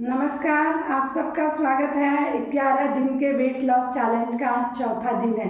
नमस्कार, आप सबका स्वागत है। 11 दिन के वेट लॉस चैलेंज का चौथा दिन है।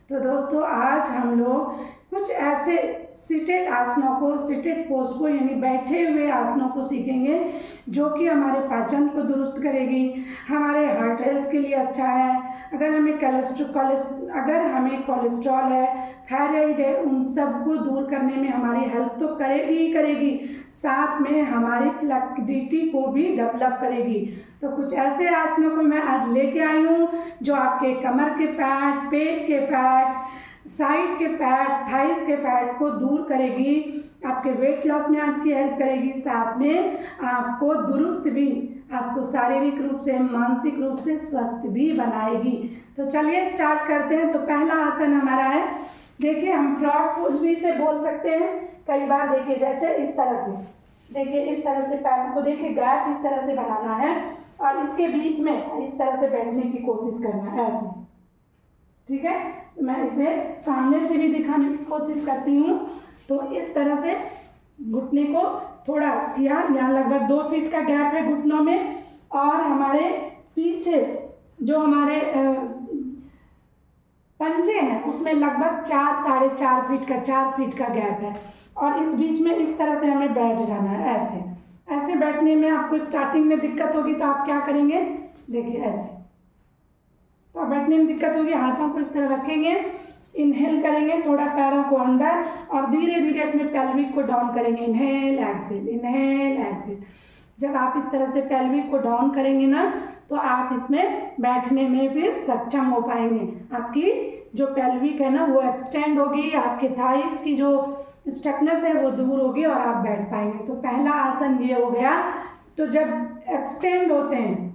तो दोस्तों, आज हम लोग कुछ ऐसे सीटेड आसनों को, सीटेड पोज को यानी बैठे हुए आसनों को सीखेंगे जो कि हमारे पाचन को दुरुस्त करेगी, हमारे हार्ट हेल्थ के लिए अच्छा है। अगर हमें कोलेस्ट्रॉल है, थायराइड है, उन सब को दूर करने में हमारी हेल्प तो करेगी ही करेगी, साथ में हमारी फ्लेक्सिबिलिटी को भी डेवलप करेगी। तो कुछ ऐसे आसनों को मैं आज लेके आई हूँ जो आपके कमर के फैट, पेट के फैट, साइड के फैट, थाइस के फैट को दूर करेगी, आपके वेट लॉस में आपकी हेल्प करेगी, साथ में आपको दुरुस्त भी, आपको शारीरिक रूप से, मानसिक रूप से स्वस्थ भी बनाएगी। तो चलिए स्टार्ट करते हैं। तो पहला आसन हमारा है, देखिए हम फ्रॉग पोज भी इसे बोल सकते हैं कई बार। देखिए जैसे इस तरह से, देखिए इस तरह से पैरों को देखिए गैप इस तरह से बनाना है और इसके बीच में इस तरह से बैठने की कोशिश करना है, ऐसे। ठीक है, मैं इसे सामने से भी दिखाने की कोशिश करती हूँ। तो इस तरह से घुटने को थोड़ा किया, यहाँ लगभग 2 फीट का गैप है घुटनों में, और हमारे पीछे जो हमारे पंजे हैं उसमें लगभग 4-4.5 फीट का, 4 फीट का गैप है। और इस बीच में इस तरह से हमें बैठ जाना है, ऐसे। ऐसे बैठने में आपको स्टार्टिंग में दिक्कत होगी तो आप क्या करेंगे, देखिए ऐसे। तो बैठने में दिक्कत होगी, हाथों को इस तरह रखेंगे, इनहेल करेंगे थोड़ा पैरों को अंदर, और धीरे धीरे अपने पेल्विक को डाउन करेंगे। Inhale exhale, inhale exhale. जब आप इस तरह से पेल्विक को डाउन करेंगे ना, तो आप इसमें बैठने में फिर सक्षम हो पाएंगे। आपकी जो पेल्विक है ना वो एक्सटेंड होगी, आपके थाइस की जो स्टकनेस है वो दूर होगी और आप बैठ पाएंगे। तो पहला आसन ये हो गया। तो जब एक्सटेंड होते हैं,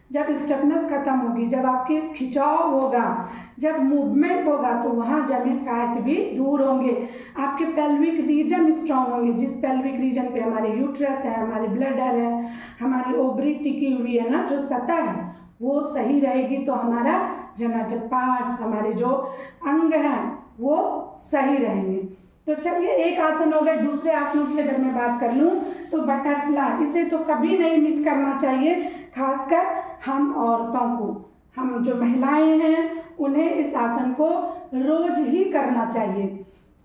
जब स्टकनेस खत्म होगी, जब आपके खिंचाव होगा, जब मूवमेंट होगा, तो वहाँ जमे फैट भी दूर होंगे, आपके पेल्विक रीजन स्ट्रांग होंगे। जिस पेल्विक रीजन पे हमारे यूट्रस है, हमारे ब्लडर है, हमारी ओवरी टिकी हुई है ना, जो सतह है वो सही रहेगी, तो हमारा जेनिटल पार्ट्स, हमारे जो अंग हैं वो सही रहेंगे। तो चलिए, एक आसन हो गए। दूसरे आसनों की अगर मैं बात कर लूँ तो बटरफ्लाई, इसे तो कभी नहीं मिस करना चाहिए, खासकर हम औरतों को। हम जो महिलाएं हैं उन्हें इस आसन को रोज ही करना चाहिए,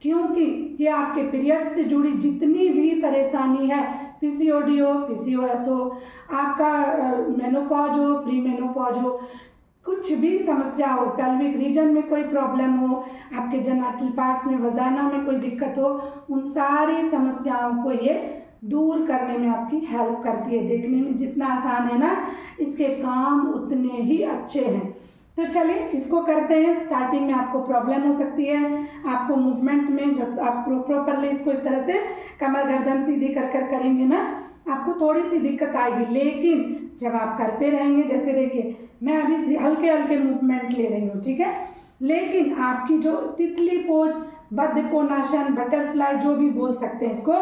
क्योंकि ये आपके पीरियड से जुड़ी जितनी भी परेशानी है, पीसीओडी हो, पीसीओएस हो, आपका मेनोपॉज हो, प्री मेनोपॉज हो, कुछ भी समस्या हो, पेल्विक रीजन में कोई प्रॉब्लम हो, आपके जेनिटल पार्ट्स में, वजाना में कोई दिक्कत हो, उन सारी समस्याओं को ये दूर करने में आपकी हेल्प करती है। देखने में जितना आसान है ना, इसके काम उतने ही अच्छे हैं। तो चलिए इसको करते हैं। स्टार्टिंग में आपको प्रॉब्लम हो सकती है, आपको मूवमेंट में, जब आप प्रॉपरली इसको इस तरह से कमर गर्दन सीधी कर कर करेंगे ना, आपको थोड़ी सी दिक्कत आएगी, लेकिन जब आप करते रहेंगे, जैसे देखिए मैं अभी हल्के हल्के मूवमेंट ले रही हूँ, ठीक है, लेकिन आपकी जो तितली पोज, बद्धकोणासन, बटरफ्लाई, जो भी बोल सकते हैं इसको,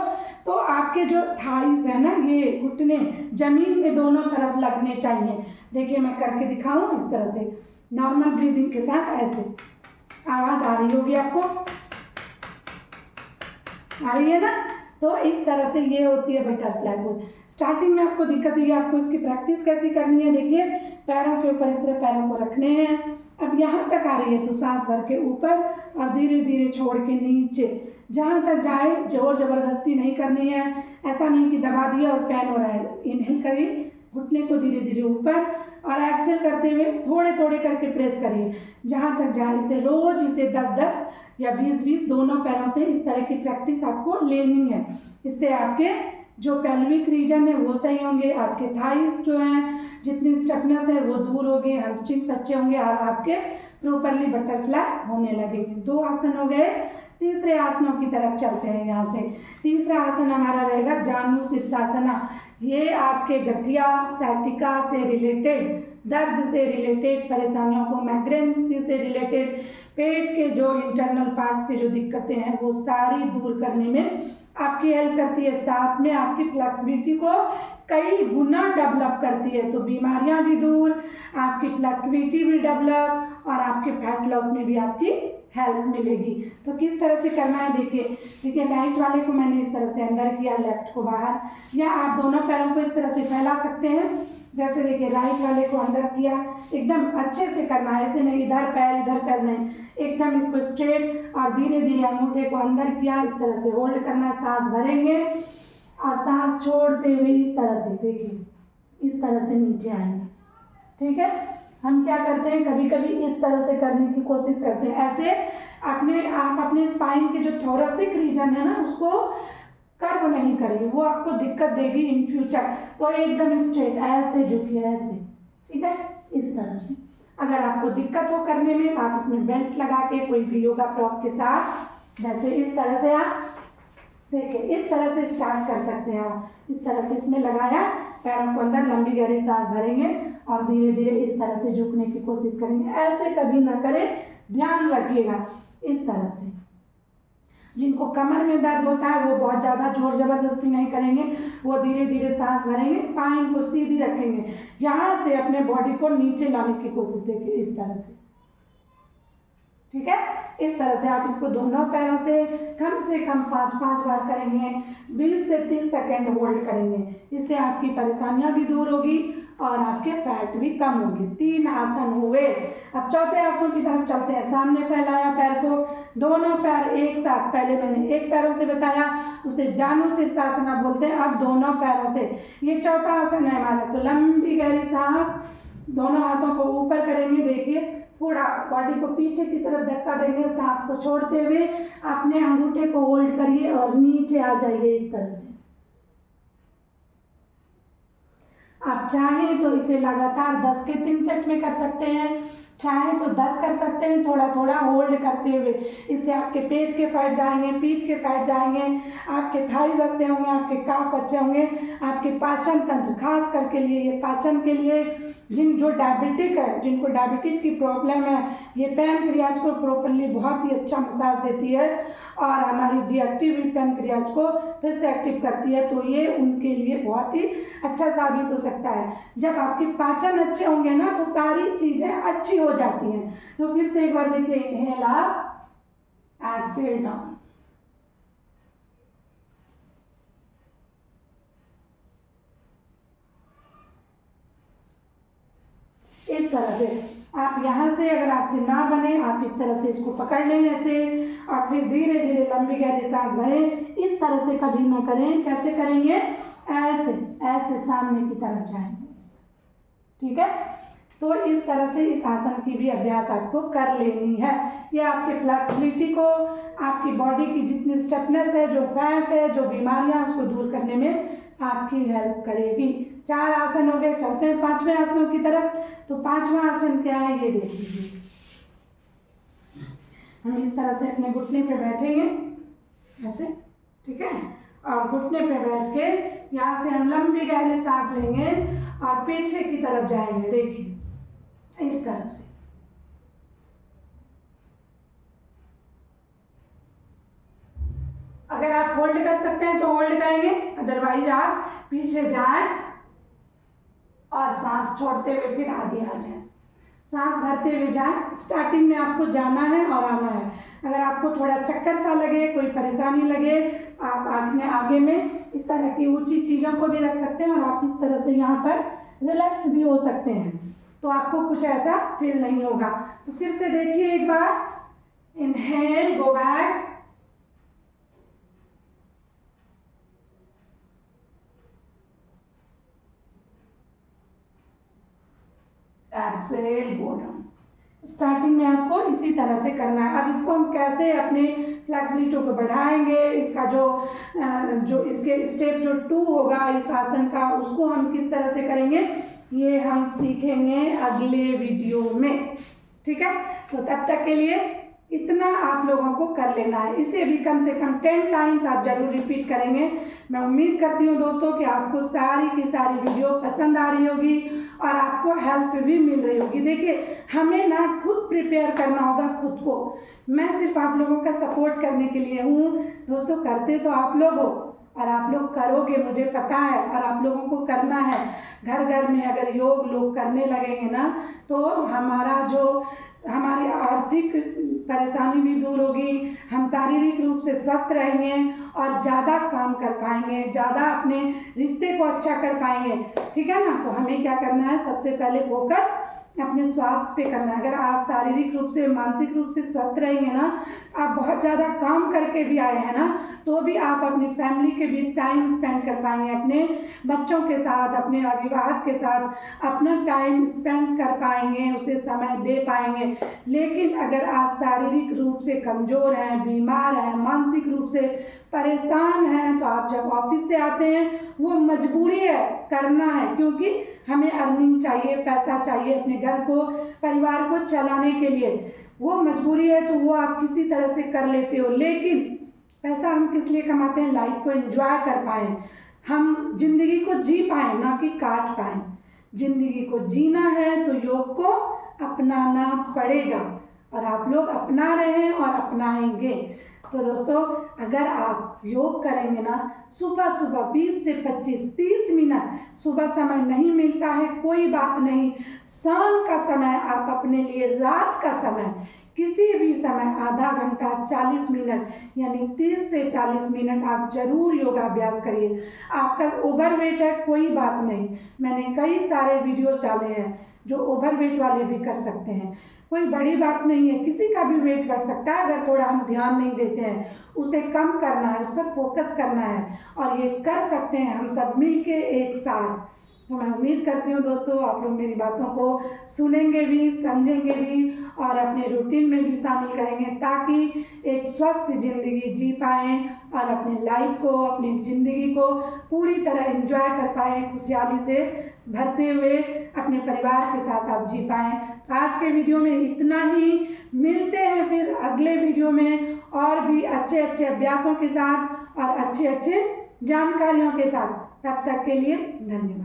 तो आपके जो थाइस है ना, ये घुटने जमीन में दोनों तरफ लगने चाहिए। देखिए मैं करके दिखाऊं इस तरह से, नॉर्मल ब्रीदिंग के साथ। ऐसे आवाज आ रही होगी आपको, आ रही है ना? तो इस तरह से ये होती है बटरफ्लाई पोज। स्टार्टिंग में आपको दिक्कत हुई, आपको इसकी प्रैक्टिस कैसी करनी है, देखिए पैरों के ऊपर इस तरह पैरों को रखने हैं। अब यहाँ तक आ रही है तो सांस भर के ऊपर और धीरे धीरे छोड़ के नीचे, जहाँ तक जाए, जोर जबरदस्ती नहीं करनी है। ऐसा नहीं कि दबा दिया और पेन हो रहा है। इनहेल करिए, घुटने को धीरे धीरे ऊपर, और एक्सेल करते हुए थोड़े थोड़े करके प्रेस करिए जहाँ तक जाए। इसे रोज, इसे 10-10 या 20-20 दोनों पैरों से इस तरह की प्रैक्टिस आपको लेनी है। इससे आपके जो पेल्विक रीजन है वो सही होंगे, आपके थाइस जो हैं, जितनी स्टफनेस है वो दूर होगी, हर्चिंग्स अच्छे होंगे, और आपके प्रॉपरली बटरफ्लाई होने लगेंगे। 2 आसन हो गए। तीसरे आसनों की तरफ चलते हैं। यहाँ से तीसरा आसन हमारा रहेगा जानु शीर्षासना। ये आपके गठिया, साइटिका से रिलेटेड, दर्द से रिलेटेड परेशानियों को, माइग्रेन से रिलेटेड, पेट के जो इंटरनल पार्ट्स की जो दिक्कतें हैं वो सारी दूर करने में आपकी हेल्प करती है। साथ में आपकी फ्लेक्सिबिलिटी को कई गुना डेवलप करती है। तो बीमारियां भी दूर, आपकी फ्लेक्सिबिलिटी भी डेवलप, और आपके फैट लॉस में भी आपकी हेल्प मिलेगी। तो किस तरह से करना है देखिए राइट वाले को मैंने इस तरह से अंदर किया, लेफ्ट को बाहर, या आप दोनों पैरों को इस तरह से फैला सकते हैं। जैसे देखिए राइट वाले को अंदर किया, एकदम अच्छे से करना है, ऐसे नहीं इधर पैर नहीं, एकदम इसको स्ट्रेट और धीरे धीरे अंगूठे को अंदर किया, इस तरह से होल्ड करना है, सांस भरेंगे और सांस छोड़ते हुए इस तरह से देखिए इस तरह से नीचे आएंगे। ठीक है, हम क्या करते हैं कभी कभी इस तरह से करने की कोशिश करते हैं, ऐसे आप अपने स्पाइन के जो थोरेसिक रीजन है ना उसको कर्व नहीं करिए, वो आपको दिक्कत देगी इन फ्यूचर। तो एकदम स्ट्रेट ऐसे झुकिए ऐसे, ठीक है, इस तरह से। अगर आपको दिक्कत हो करने में तो आप इसमें बेल्ट लगा के कोई भी योगा प्रॉप के साथ जैसे इस तरह से आप देखिए इस तरह से स्टार्ट कर सकते हैं। आप इस तरह से इसमें लगाया, पैरों को अंदर लंबी गहरी सांस भरेंगे और धीरे धीरे इस तरह से झुकने की कोशिश करेंगे। ऐसे कभी ना करें, ध्यान रखिएगा इस तरह से। जिनको कमर में दर्द होता है वो बहुत ज़्यादा जोर जबरदस्ती नहीं करेंगे, वो धीरे धीरे सांस भरेंगे, स्पाइन को सीधी रखेंगे, यहाँ से अपने बॉडी को नीचे लाने की कोशिश देखिए इस तरह से। ठीक है, इस तरह से आप इसको दोनों पैरों से कम 5-5 बार करेंगे, 20 से 30 सेकेंड होल्ड करेंगे। इससे आपकी परेशानियां भी दूर होगी और आपके फैट भी कम होगी। 3 आसन हुए। अब चौथे आसन की तरफ चलते हैं। सामने फैलाया पैर को, दोनों पैर एक साथ, पहले मैंने एक पैरों से बताया, उसे जानु शीर्षासन बोलते हैं। अब दोनों पैरों से, ये चौथा आसन है हमारा। तो लंबी गहरी सांस, दोनों हाथों को ऊपर करेंगे, देखिए थोड़ा बॉडी को पीछे की तरफ धक्का देंगे, सांस को छोड़ते हुए अपने अंगूठे को होल्ड करिए और नीचे आ जाइए इस तरह से। आप चाहें तो इसे लगातार 10 के 3 सेट में कर सकते हैं, चाहें तो 10 कर सकते हैं, थोड़ा थोड़ा होल्ड करते हुए। इससे आपके पेट के फैट जाएंगे, पीठ के फैट जाएंगे, आपके थाइज अच्छे होंगे, आपके काफ अच्छे होंगे, आपके पाचन तंत्र, खास करके लिए ये पाचन के लिए जो डायबिटिक है, जिनको डायबिटीज की प्रॉब्लम है, ये पैनक्रियाज को प्रॉपरली बहुत ही अच्छा मसाज देती है और हमारी डीएक्टिव पैनक्रियाज को फिर से एक्टिव करती है। तो ये उनके लिए बहुत ही अच्छा साबित हो सकता है। जब आपके पाचन अच्छे होंगे ना तो सारी चीज़ें अच्छी हो जाती हैं। तो फिर से एक बार देखिए, इनहेल अप, एक्सहेल डाउन। इस तरह से आप यहाँ से, अगर आपसे ना बने, आप इस तरह से इसको पकड़ लें ऐसे और फिर धीरे धीरे लंबी गहरी सांस भरें। इस तरह से कभी ना करें। कैसे करेंगे? ऐसे ऐसे सामने की तरफ जाएंगे। ठीक है, तो इस तरह से इस आसन की भी अभ्यास आपको कर लेनी है। ये आपके फ्लेक्सिबिलिटी को, आपकी बॉडी की जितनी स्टिफनेस है, जो फैट है, जो बीमारियां, उसको दूर करने में आपकी हेल्प करेगी। 4 आसन हो गए। चलते हैं 5वें आसनों की तरफ। तो 5वां आसन क्या है ये देख लीजिए। हम इस तरह से अपने घुटने पे बैठेंगे ऐसे, ठीक है, और घुटने पे बैठ के यहाँ से हम लंबी गहरी सांस लेंगे और पीछे की तरफ जाएंगे। देखिए इस तरह से। अगर आप होल्ड कर सकते हैं तो होल्ड करेंगे, अदरवाइज आप पीछे जाएं और सांस छोड़ते हुए फिर आगे आ जाएं। सांस भरते हुए जाएं। स्टार्टिंग में आपको जाना है और आना है। अगर आपको थोड़ा चक्कर सा लगे, कोई परेशानी लगे, आप अपने आगे में इस तरह की ऊंची चीज़ों को भी रख सकते हैं और आप इस तरह से यहाँ पर रिलैक्स भी हो सकते हैं, तो आपको कुछ ऐसा फील नहीं होगा। तो फिर से देखिए एक बार, inhale, go back, exhale, go down. Starting में आपको इसी तरह से करना है। अब इसको हम कैसे अपने फ्लेक्सिबिलिटी को बढ़ाएंगे, इसका जो इसके स्टेप जो 2 होगा इस आसन का, उसको हम किस तरह से करेंगे ये हम सीखेंगे अगले वीडियो में। ठीक है, तो तब तक के लिए इतना आप लोगों को कर लेना है। इसे भी कम से कम 10 टाइम्स आप जरूर रिपीट करेंगे। मैं उम्मीद करती हूँ दोस्तों कि आपको सारी की सारी वीडियो पसंद आ रही होगी और आपको हेल्प भी मिल रही होगी। देखिए, हमें ना खुद प्रिपेयर करना होगा खुद को। मैं सिर्फ आप लोगों का सपोर्ट करने के लिए हूँ दोस्तों। करते तो आप लोग हो और आप लोग करोगे, मुझे पता है, और आप लोगों को करना है। घर घर में अगर योग लोग करने लगेंगे ना तो हमारा जो हमारी आर्थिक परेशानी भी दूर होगी, हम शारीरिक रूप से स्वस्थ रहेंगे और ज़्यादा काम कर पाएंगे, ज़्यादा अपने रिश्ते को अच्छा कर पाएंगे। ठीक है ना। तो हमें क्या करना है, सबसे पहले फोकस अपने स्वास्थ्य पे करना है। अगर आप शारीरिक रूप से मानसिक रूप से स्वस्थ रहेंगे ना, आप बहुत ज़्यादा काम करके भी आए हैं ना, तो भी आप अपनी फैमिली के बीच टाइम स्पेंड कर पाएंगे, अपने बच्चों के साथ, अपने अभिभावक के साथ अपना टाइम स्पेंड कर पाएंगे, उसे समय दे पाएंगे। लेकिन अगर आप शारीरिक रूप से कमज़ोर हैं, बीमार हैं, मानसिक रूप से परेशान हैं, तो आप जब ऑफिस से आते हैं, वो मजबूरी है, करना है, क्योंकि हमें अर्निंग चाहिए, पैसा चाहिए अपने घर को, परिवार को चलाने के लिए, वो मजबूरी है, तो वो आप किसी तरह से कर लेते हो। लेकिन पैसा हम किस लिए कमाते हैं, लाइफ को एंजॉय कर पाएँ, हम जिंदगी को जी पाएँ, ना कि काट पाएँ। जिंदगी को जीना है तो योग को अपनाना पड़ेगा, और आप लोग अपना रहे हैं और अपनाएंगे। तो दोस्तों, अगर आप योग करेंगे ना, सुबह सुबह 20 से 25 30 मिनट, सुबह समय नहीं मिलता है कोई बात नहीं, शाम का समय आप अपने लिए, रात का समय, किसी भी समय आधा घंटा 40 मिनट यानी 30 से 40 मिनट आप जरूर योगाभ्यास करिए। आपका ओवरवेट है कोई बात नहीं, मैंने कई सारे वीडियोस डाले हैं जो ओवरवेट वाले भी कर सकते हैं, कोई बड़ी बात नहीं है, किसी का भी वेट बढ़ सकता है अगर थोड़ा हम ध्यान नहीं देते हैं, उसे कम करना है, उस पर फोकस करना है, और ये कर सकते हैं हम सब मिलके एक साथ। तो मैं उम्मीद करती हूँ दोस्तों, आप लोग मेरी बातों को सुनेंगे भी, समझेंगे भी और अपने रूटीन में भी शामिल करेंगे, ताकि एक स्वस्थ ज़िंदगी जी पाएँ और अपने लाइफ को, अपनी ज़िंदगी को पूरी तरह एंजॉय कर पाएँ, खुशहाली से भरते हुए अपने परिवार के साथ आप जी पाएँ। तो आज के वीडियो में इतना ही, मिलते हैं फिर अगले वीडियो में और भी अच्छे अच्छे अभ्यासों के साथ और अच्छे अच्छे जानकारियों के साथ। तब तक के लिए धन्यवाद।